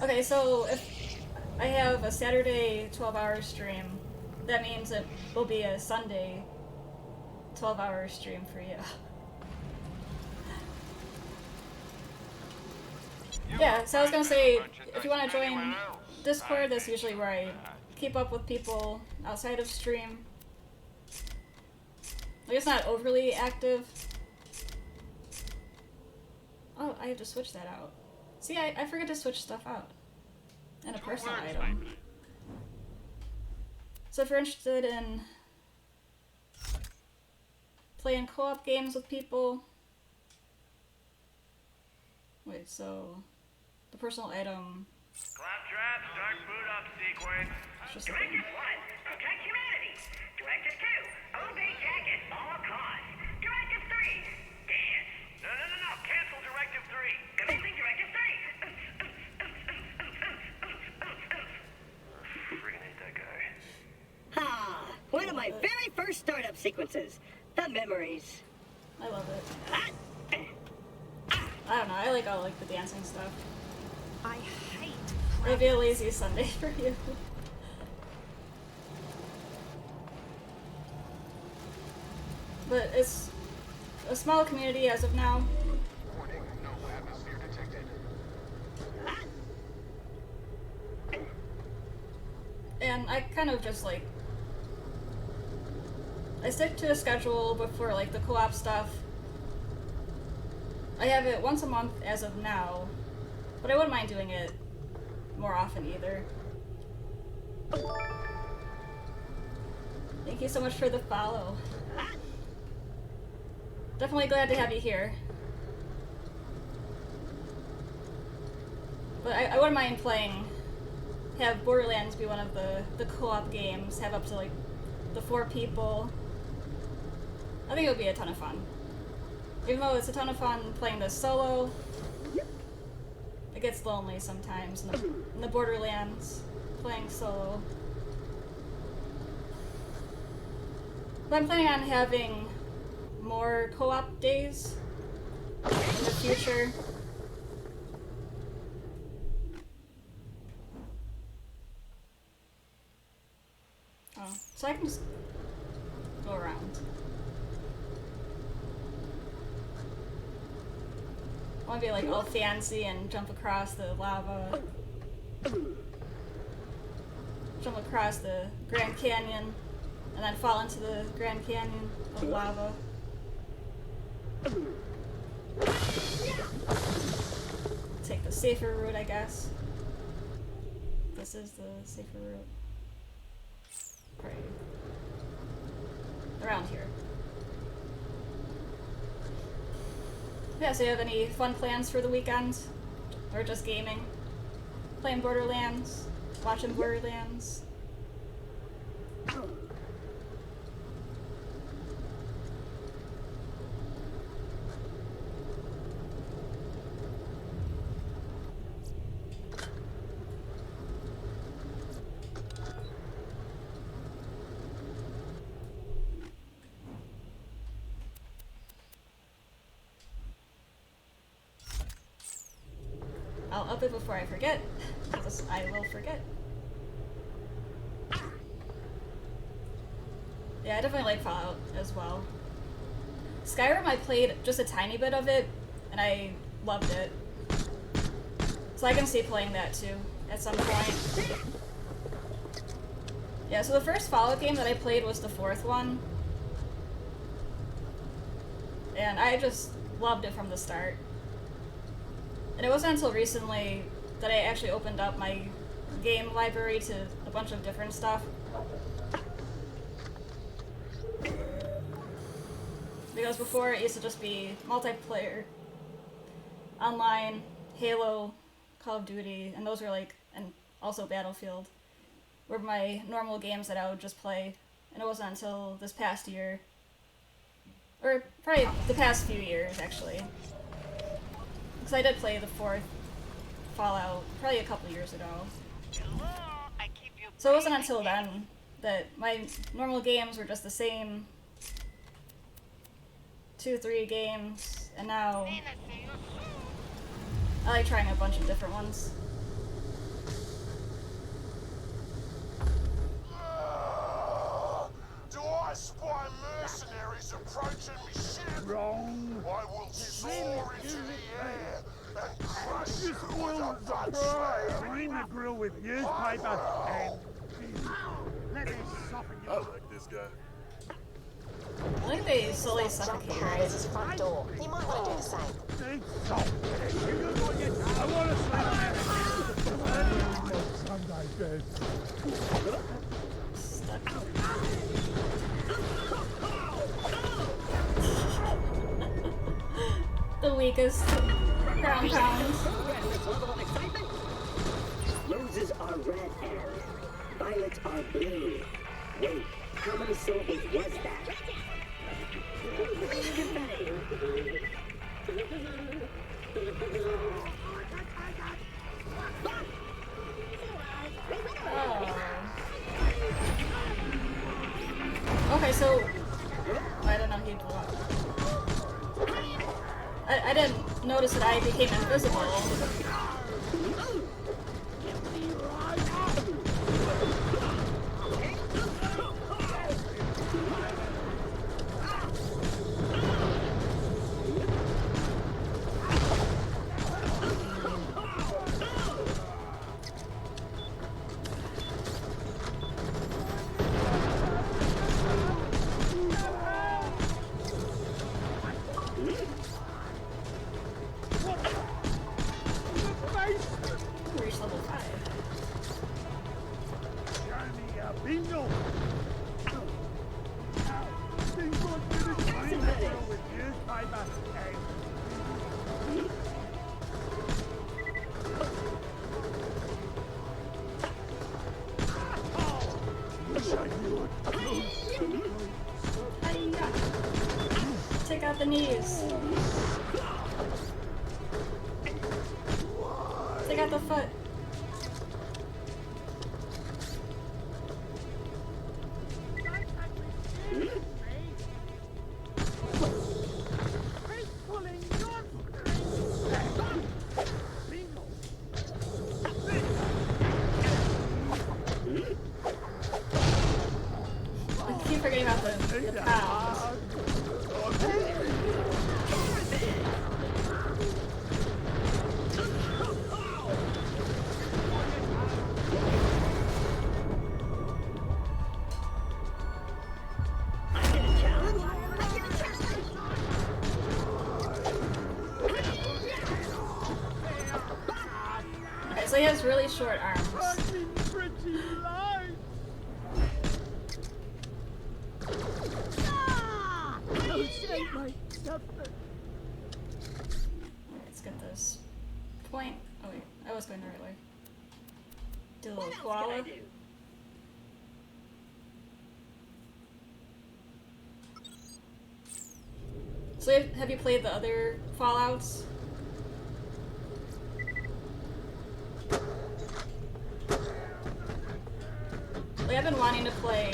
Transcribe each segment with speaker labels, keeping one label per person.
Speaker 1: Okay, so if I have a Saturday 12-hour stream, that means it will be a Sunday 12-hour stream for you. Yeah, so I was gonna say, if you want to join Discord, that's usually where I keep up with people outside of stream. Like, it's not overly active. Oh, I have to switch that out. See, I forget to switch stuff out. And a personal item. So if you're interested in playing co-op games with people... Wait, so... The personal item...
Speaker 2: Claptrap, start boot up sequence.
Speaker 1: Just a
Speaker 3: Directive
Speaker 1: thing.
Speaker 3: 1, protect humanity. Directive 2, obey Jack at all costs. Directive 3, dance.
Speaker 2: No. Cancel Directive 3.
Speaker 3: Commencing Directive 3.
Speaker 2: Friggin' hate that guy.
Speaker 4: Ah, one of my very first startup sequences. The memories.
Speaker 1: I love it. I don't know, I like all like the dancing stuff.
Speaker 5: I hate
Speaker 1: It'll be a lazy Sunday for you. But it's a small community as of now.
Speaker 6: Warning, no atmosphere detected.
Speaker 1: And I kind of just like... I stick to a schedule before like the co-op stuff. I have it once a month as of now, but I wouldn't mind doing it more often either. Thank you so much for the follow. Definitely glad to have you here. But I wouldn't mind playing, have Borderlands be one of the co-op games, have up to like the 4 people. I think it would be a ton of fun. Even though it's a ton of fun playing this solo, it gets lonely sometimes in the Borderlands, playing solo. But I'm planning on having more co-op days in the future. Oh, so I can just go around. I want to be like all fancy and jump across the lava. Jump across the Grand Canyon and then fall into the Grand Canyon of lava. Take the safer route, I guess. This is the safer route. Right. Around here. Yeah, so you have any fun plans for the weekend? Or just gaming? Playing Borderlands? Watching Borderlands? I'll up it before I forget, because I will forget. Yeah, I definitely like Fallout as well. Skyrim, I played just a tiny bit of it, and I loved it. So I can see playing that too, at some point. Yeah, so the first Fallout game that I played was the 4th one. And I just loved it from the start. And it wasn't until recently that I actually opened up my game library to a bunch of different stuff. Because before it used to just be multiplayer, online, Halo, Call of Duty, and those were like, and also Battlefield, were my normal games that I would just play. And it wasn't until this past year, or probably the past few years actually, because I did play the 4th Fallout probably a couple years ago. So it wasn't until then that my normal games were just the same 2-3 games, and now I like trying a bunch of different ones.
Speaker 7: spoil the surprise. Line the grill with newspaper and let it soften you.
Speaker 6: I like this guy.
Speaker 1: I think they slowly suffocate,
Speaker 8: Jump
Speaker 1: right?
Speaker 8: his front door. You might want to do the same.
Speaker 7: Need salt. You look like it. I want to sleep in Sunday bed.
Speaker 1: Stuck. The weakest ground pound.
Speaker 4: Next level of excitement. Roses are red and violets are blue. Wait, how many syllables was that? Confetti.
Speaker 1: Oh. Okay, so I don't know he blew up. I didn't notice that I became invisible. Reach level 5.
Speaker 7: Bingo! Things like this is line the grill with newspaper and
Speaker 1: Hiya. Take out the knees. Take out the foot. I keep forgetting about the pound. Okay, so he has really short arms. Let's get this point. Oh wait, I was going the right way. Do a little koala. So have you played the other Fallouts? Like, I've been wanting to play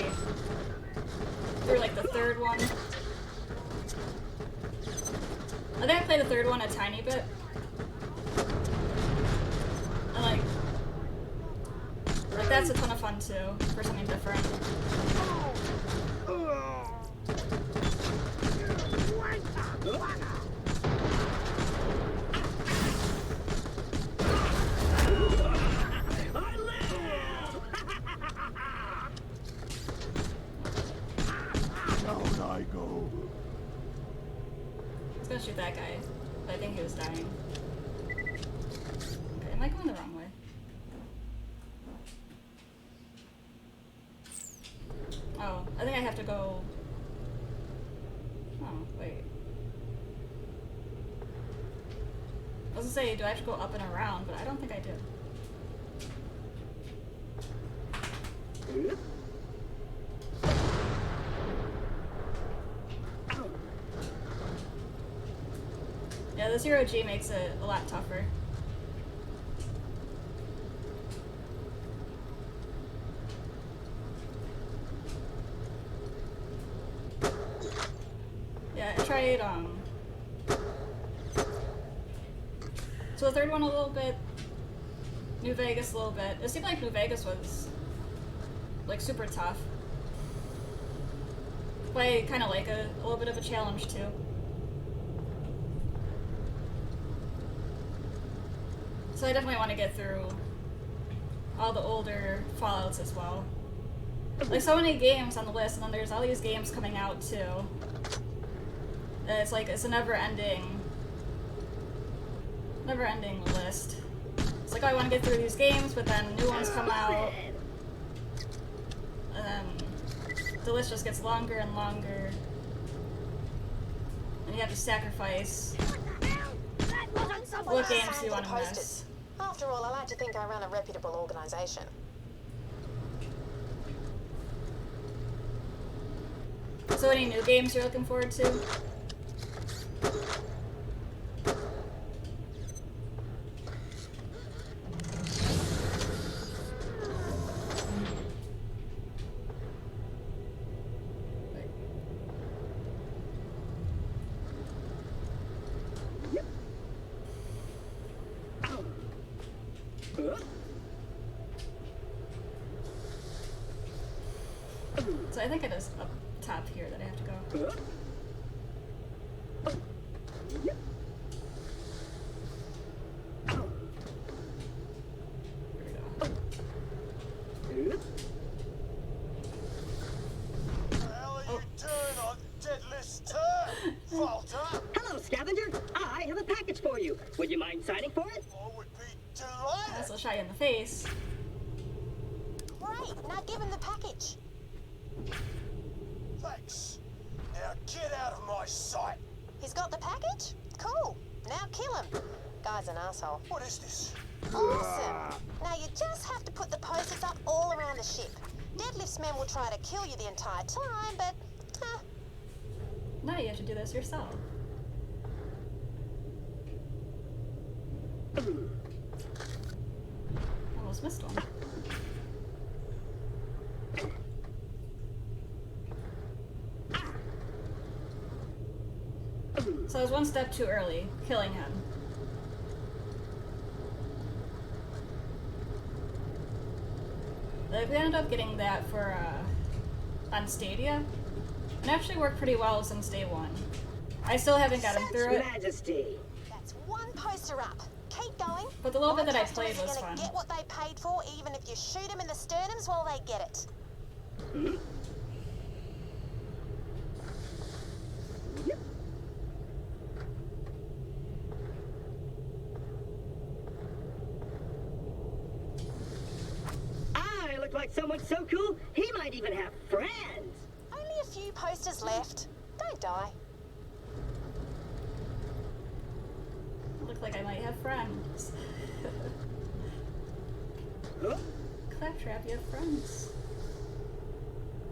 Speaker 1: through like the third one. I think I played the third one a tiny bit. And like that's a ton of fun too, for something different.
Speaker 7: down I go.
Speaker 1: I was gonna shoot that guy, but I think he was dying. Okay, am I going the wrong way? Oh, I think I have to go... Oh, wait. I was gonna say, do I have to go up and around, but I don't think I do. Yeah, the 0G makes it a lot tougher. Yeah, I tried, so the third one a little bit, New Vegas a little bit. It seemed like New Vegas was, like, super tough. But I kind of like a little bit of a challenge, too. So I definitely want to get through all the older Fallouts as well. Like, so many games on the list, and then there's all these games coming out too. And it's like, it's a never-ending list. It's like, oh, I want to get through these games, but then new ones come out. And then the list just gets longer and longer. And you have to sacrifice what games do you want to miss.
Speaker 8: After all, I like to think I run a reputable organisation.
Speaker 1: So any new games you're looking forward to? So I think it is up top here that I have to go. Here we go.
Speaker 6: How are you doing on Deadlift's turn, Falter?
Speaker 4: Hello, Scavenger. I have a package for you. Would you mind signing for it?
Speaker 6: I would be
Speaker 1: That's
Speaker 6: delighted.
Speaker 1: a shot you in the face.
Speaker 8: Great, now give him the package.
Speaker 6: Thanks. Now get out of my sight.
Speaker 8: He's got the package? Cool. Now kill him. Guy's an asshole.
Speaker 6: What is this?
Speaker 8: Awesome. Now you just have to put the posters up all around the ship. Deadlift's men will try to kill you the entire time, but
Speaker 1: No, you have to do this yourself. Almost missed one. So I was one step too early, killing him. Like, we ended up getting that for, on Stadia. And it actually worked pretty well since day one. I still haven't gotten
Speaker 4: Such
Speaker 1: through it,
Speaker 4: majesty.
Speaker 8: that's one poster up. Keep going.
Speaker 1: but the little bit
Speaker 8: My
Speaker 1: that I
Speaker 8: customers
Speaker 1: played
Speaker 8: are
Speaker 1: was
Speaker 8: gonna
Speaker 1: fun.
Speaker 8: get what they paid for, even if you shoot them in the sternums while they get it.
Speaker 4: I look like someone so cool, he might even have friends.
Speaker 8: Only a few posters left. Don't die.
Speaker 1: Look like I might have friends.
Speaker 4: Huh?
Speaker 1: Claptrap, you have friends.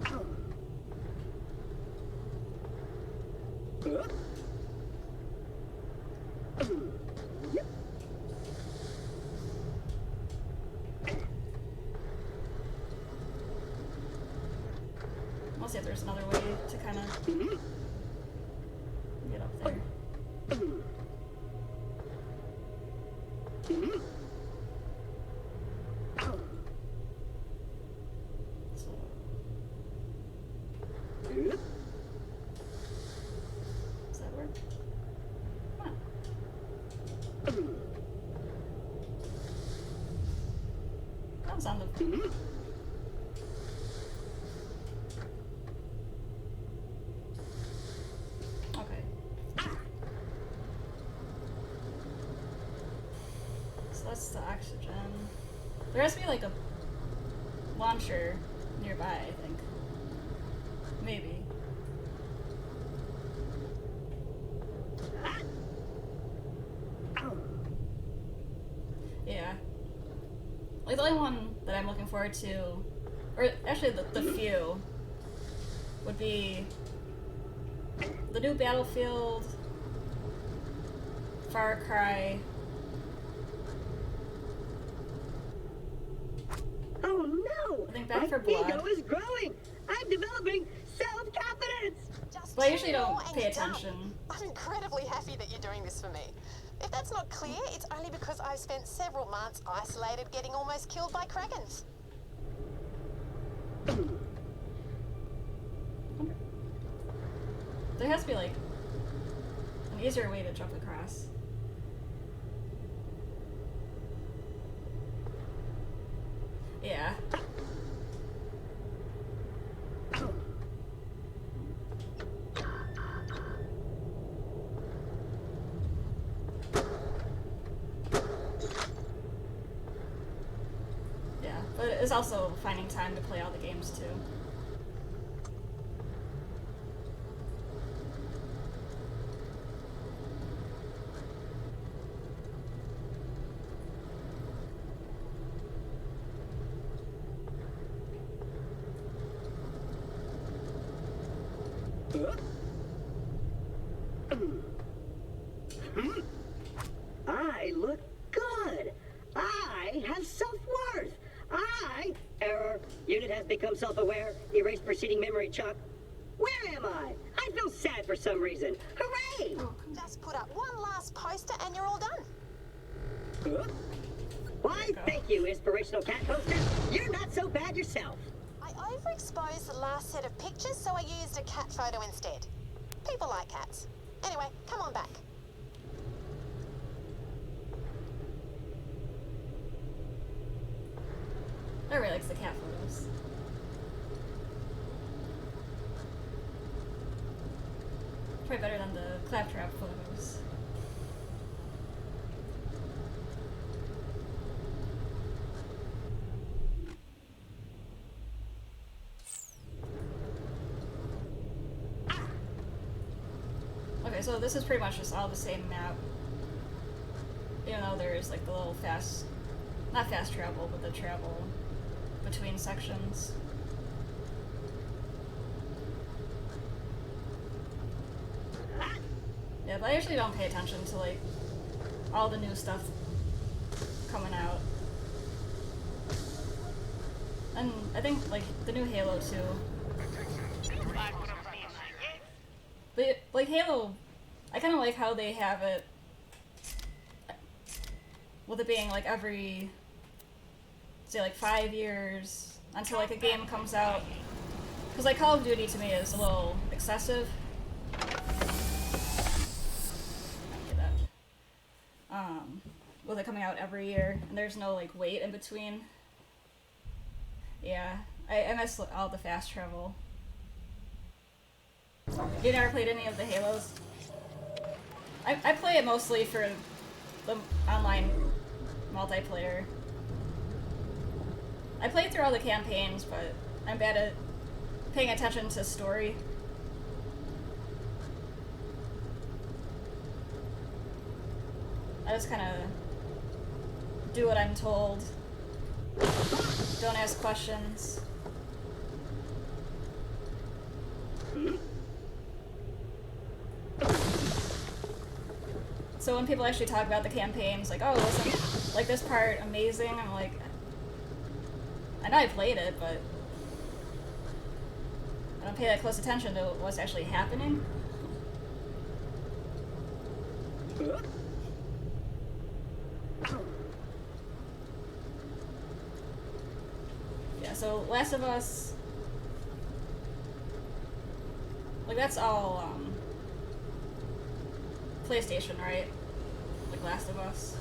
Speaker 4: Huh?
Speaker 1: We'll see if there's another way to kind of get up there. So, does that work? Come on. That was on the... Okay. So that's the oxygen. There has to be like a launcher nearby, I think. Maybe. Yeah. Like the only one that I'm looking forward to, or actually the few, would be the new Battlefield, Far Cry.
Speaker 4: Oh no!
Speaker 1: I think Back
Speaker 4: My
Speaker 1: 4 Blood.
Speaker 4: ego is growing. I'm developing self-confidence.
Speaker 8: Just
Speaker 1: But I usually
Speaker 8: 2
Speaker 1: don't
Speaker 8: more and
Speaker 1: pay
Speaker 8: you're done.
Speaker 1: attention.
Speaker 8: I'm incredibly happy that you're doing this for me. If that's not clear, it's only because I've spent several months isolated getting almost killed by krakens.
Speaker 1: There has to be like an easier way to jump across. but it's also finding time to play all the games too.
Speaker 4: I look good. I have self-worth. Error. Unit has become self-aware. Erase preceding memory chunk. Where am I? I feel sad for some reason. Hooray!
Speaker 8: Just put up one last poster and you're all done.
Speaker 4: Why, thank you, inspirational cat poster. You're not so bad yourself.
Speaker 8: I overexposed the last set of pictures, so I used a cat photo instead. People like cats. Anyway, come on back.
Speaker 1: I really likes the cat photos. Probably better than the claptrap photos. Okay, so this is pretty much just all the same map. Even though there's like the little not fast travel, but the travel between sections. Yeah, but I usually don't pay attention to like all the new stuff coming out. And I think like the new Halo 2. But like Halo, I kind of like how they have it with it being like every, say, like 5 years until like a game comes out. Because like Call of Duty to me is a little excessive. With it coming out every year and there's no like wait in between. Yeah, I miss all the fast travel. You never played any of the Halos? I play it mostly for the online multiplayer. I played through all the campaigns, but I'm bad at paying attention to story. I just kind of do what I'm told. Don't ask questions. So when people actually talk about the campaigns, like, oh, wasn't like this part amazing? I'm like, I know I played it, but I don't pay that close attention to what's actually happening. Yeah, so Last of Us, like that's all PlayStation, right? Like Last of Us.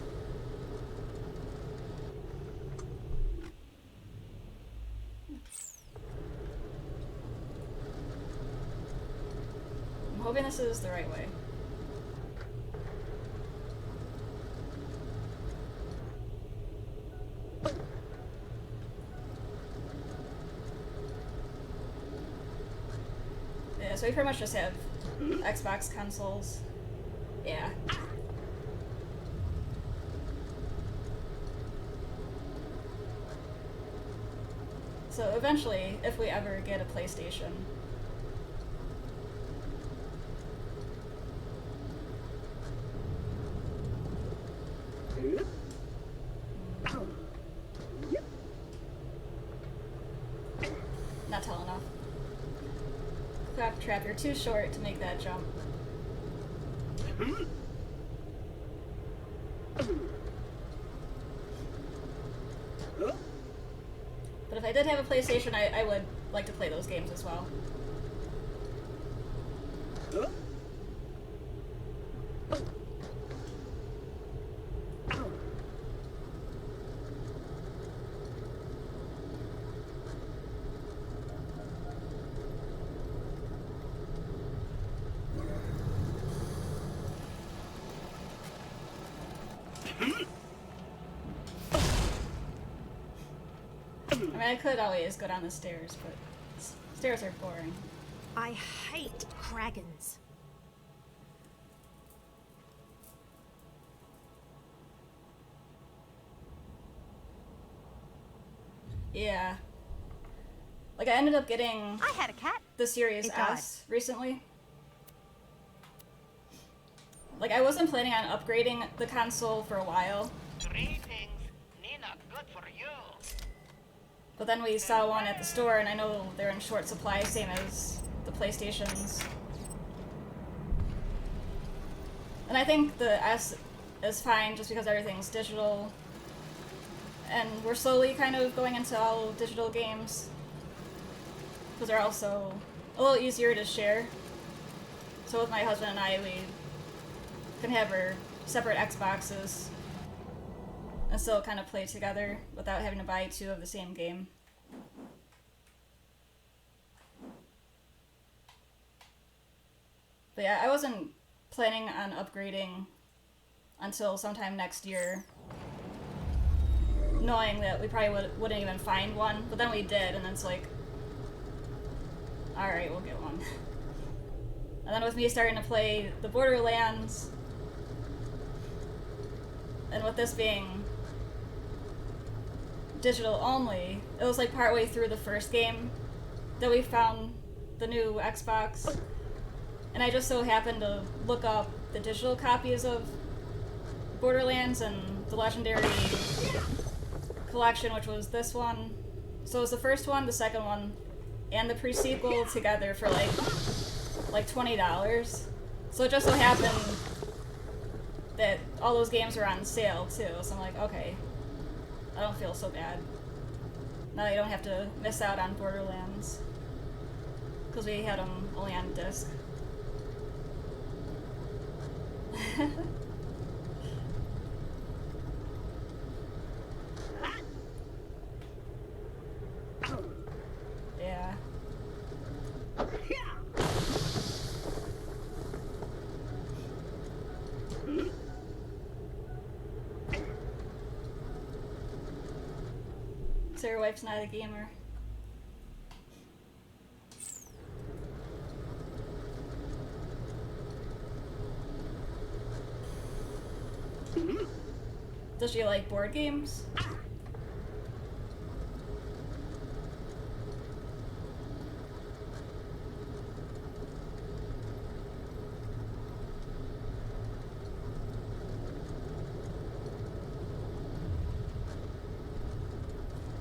Speaker 1: I'm hoping this is the right way. Yeah, so we pretty much just have Xbox consoles. Yeah. So eventually, if we ever get a PlayStation, not tall enough. Claptrap, you're too short to make that jump. But if I did have a PlayStation, I would like to play those games as well. mean, I could always go down the stairs, but stairs are boring.
Speaker 5: I hate dragons.
Speaker 1: Yeah. Like, I ended up getting
Speaker 5: I had a cat.
Speaker 1: the Series
Speaker 5: It died.
Speaker 1: S recently. Like, I wasn't planning on upgrading the console for a while,
Speaker 3: Three things Nina good for you.
Speaker 1: but then we saw one at the store, and I know they're in short supply, same as the PlayStations. And I think the S is fine just because everything's digital. And we're slowly kind of going into all digital games. Because they're also a little easier to share. So with my husband and I, we can have our separate Xboxes and still kind of play together without having to buy two of the same game. But yeah, I wasn't planning on upgrading until sometime next year, knowing that we probably wouldn't even find one, but then we did, and then it's like, alright, we'll get one. And then with me starting to play the Borderlands, and with this being digital only, it was like partway through the first game that we found the new Xbox, and I just so happened to look up the digital copies of Borderlands and the Legendary Collection, which was this one. So it was the first one, the second one, and the pre-sequel together for like $20. So it just so happened that all those games were on sale too, so I'm like, okay, I don't feel so bad. Now I don't have to miss out on Borderlands, because we had them only on disc. Yeah. So your wife's not a gamer? Does she like board games?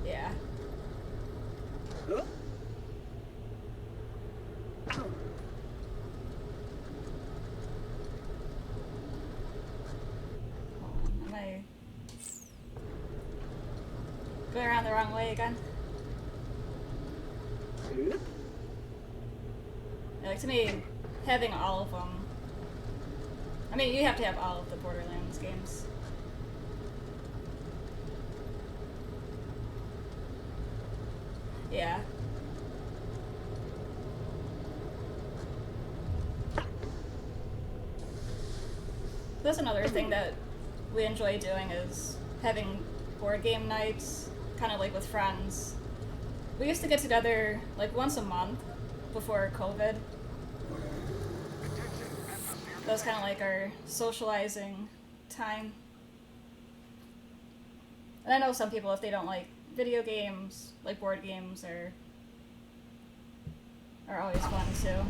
Speaker 1: Yeah. Am I going around the wrong way again? Yeah, like, to me, having all of them. I mean, you have to have all of the Borderlands games. Yeah. That's another thing that we enjoy doing, is having board game nights, kind of like with friends. We used to get together like once a month before COVID. That was kind of like our socializing time. And I know some people, if they don't like video games, like board games are always fun too.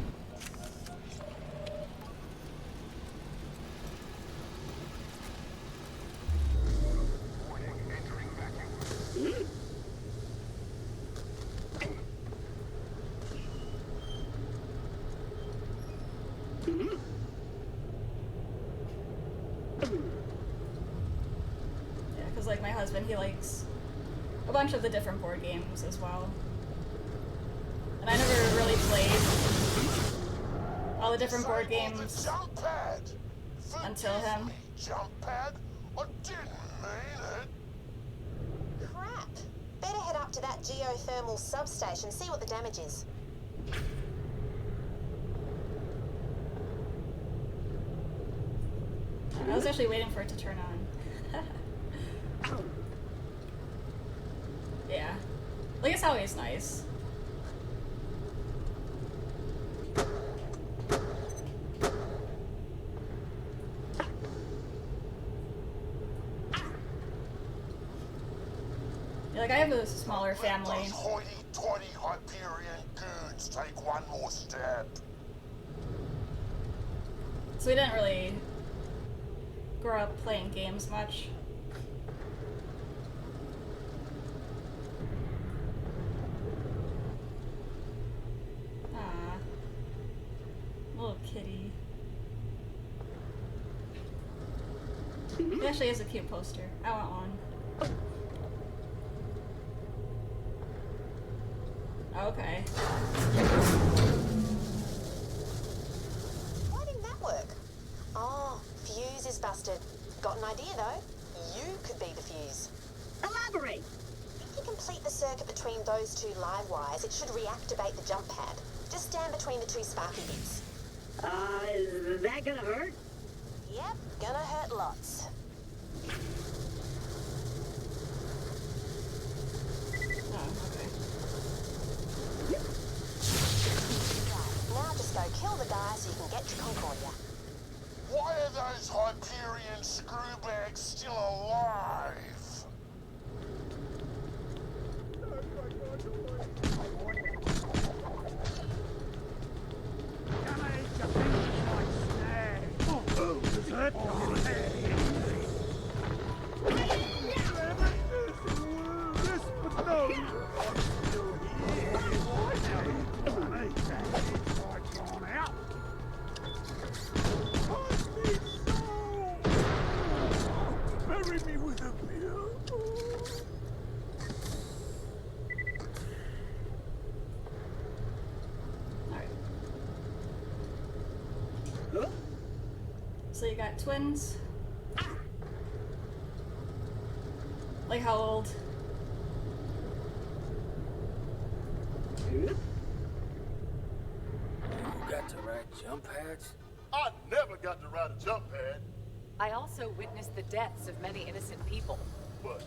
Speaker 1: Yeah, because like my husband, he likes a bunch of the different board games as well. And I never really played all the different board games
Speaker 6: Jump pad.
Speaker 1: until him.
Speaker 6: Jump pad. I didn't mean it.
Speaker 8: Crap. Better head up to that geothermal substation, see what the damage is.
Speaker 1: I was actually waiting for it to turn on. Yeah. Like, That's always nice. Yeah, like, I have a smaller family.
Speaker 6: Those hoity-toity Hyperion goons take one more step.
Speaker 1: So we didn't really grow up playing games much. Ah, little kitty. It actually is a cute poster. I want one. Okay.
Speaker 8: Why didn't that work? Oh, fuse is busted. Got an idea though? You could be the fuse.
Speaker 4: Elaborate!
Speaker 8: If you complete the circuit between those two live wires, it should reactivate the jump pad. Just stand between the two sparky bits.
Speaker 4: Is that gonna hurt?
Speaker 8: Yep, gonna hurt lots.
Speaker 1: Oh, okay.
Speaker 8: Right, now just go kill the guy so you can get to Concordia.
Speaker 6: Why are those Hyperion screwbags still alive?
Speaker 7: Come and eat your fingers like snags. Oh, does that Yes, but no. I'm still here. Come and eat that. It's gone out. I need soul. Bury me with a beer.
Speaker 1: Alright. So you got twins? Like how old?
Speaker 9: You got to ride jump pads?
Speaker 6: I never got to ride a jump pad,
Speaker 10: I also witnessed the deaths of many innocent people.
Speaker 6: but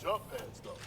Speaker 6: jump pads though.